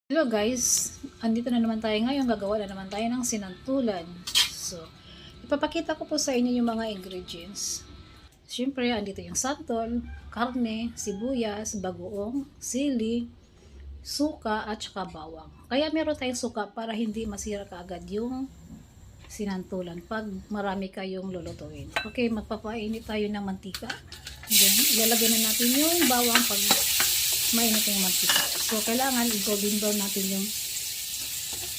Hello guys, andito na naman tayo ngayon, gagawa na naman tayo ng sinantulan. So, ipapakita ko po sa inyo yung mga ingredients. Siyempre, andito yung santol, karne, sibuyas, bagoong, sili, suka, at saka bawang. Kaya meron tayong suka para hindi masira kaagad yung sinantulan pag marami kayong lulutuin. Okay, magpapainit tayo ng mantika. Then, ilalagay na natin yung bawang pag mainit yung mantika. So, kailangan i-golden brown natin yung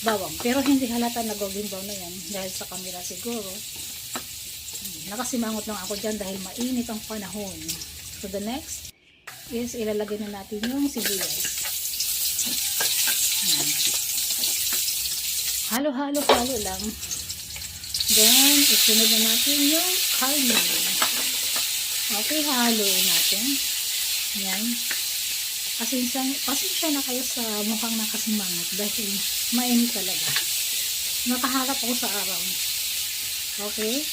bawang. Pero hindi halata na golden brown na yan dahil sa camera siguro. Nakasimangot lang ako dyan dahil mainit ang panahon. So, the next is ilalagay na natin yung sibuyas. Halo-halo-halo lang. Then, isunod na natin yung karne. Okay, haluin natin. Yan. Pasensya na kayo sa mukhang nakasimangot dahil mainit talaga. Nakaharap ako sa araw. Okay?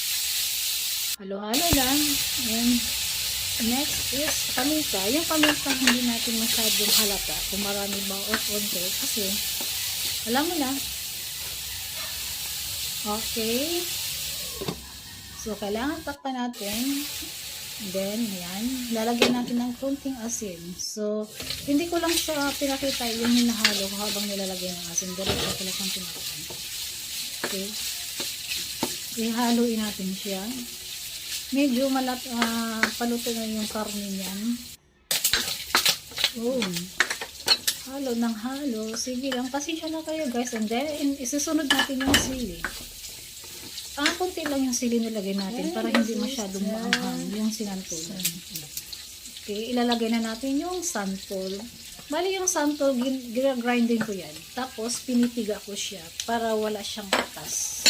Halo-halo lang. And next is paminta. Yung paminta hindi natin masyadong halata kung marami ba o konti kasi alam mo na. Okay. So, kailangan takpan natin. Then, ayan, lalagyan natin ng konting asin. So, hindi ko lang siya pinakita yung hinahalo habang nilalagyan ng asin. Diretso ko lang pinakita. Okay. Ihaluin natin siya. Medyo paluto na yung karne niyan. Oh. Halo ng halo. Sige lang. Pasensya na kayo guys. And then, isusunod natin yung sili. Konti lang yung sili nilagay natin para hindi masyadong maanghang yung sinantulan. Okay, ilalagay na natin yung santol. Bali yung santol, grinding ko yan. Tapos, pinipiga ko siya para wala siyang katas.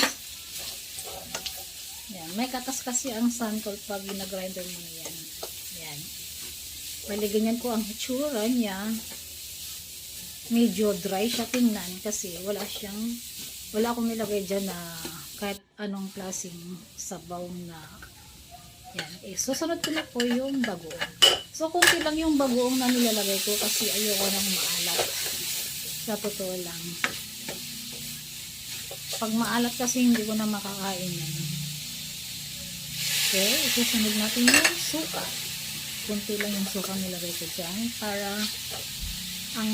Yan, may katas kasi ang santol pag ginagrinder mo na yan. Yan. Bali, ganyan ko ang hitsura niya. Medyo dry siya tingnan kasi wala akong nilagay dyan na kahit anong klaseng sabaw na yan. Susunod ko na po yung bagoong. So, kunti lang yung bagoong na nilalagay ko kasi ayoko nang maalat. Sa totoo lang. Pag maalat kasi hindi ko na makakain yan. Okay, isusunod natin yung suka. Kunti lang yung suka nilagay ko dyan para ang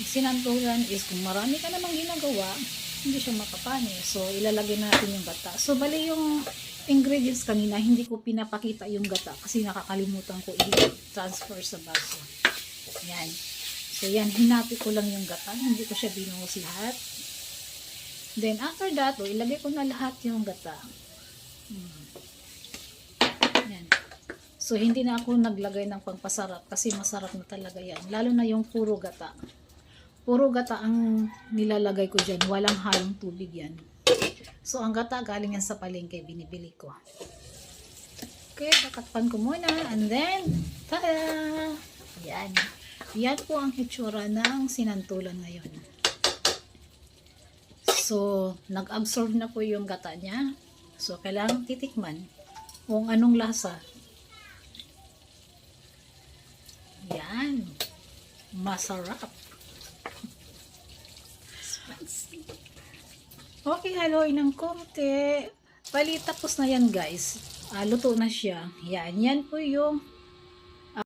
sinantulan is kung marami ka namang ginagawa, hindi siya makapani. So, ilalagay natin yung gata. So, bali yung ingredients kanina, hindi ko pinapakita yung gata kasi nakakalimutan ko i-transfer sa baso. Yan. So, yan. Hinapi ko lang yung gata. Hindi ko siya binuhos lahat. Then, after that, ilagay ko na lahat yung gata. Yan. So, hindi na ako naglagay ng pangpasarap kasi masarap na talaga yan. Lalo na yung puro gata. Puro gata ang nilalagay ko dyan. Walang halong tubig yan. So, ang gata galing yan sa palengke. Binibili ko. Okay, tatakpan ko muna. And then, tada! Yan. Yan po ang hitsura ng sinantulan ngayon. So, nag-absorb na po yung gata niya. So, kailangan titikman kung anong lasa. Yan. Masarap. Okay, haluin ng konti. Bali, tapos na yan guys. Luto na siya. Yan po yung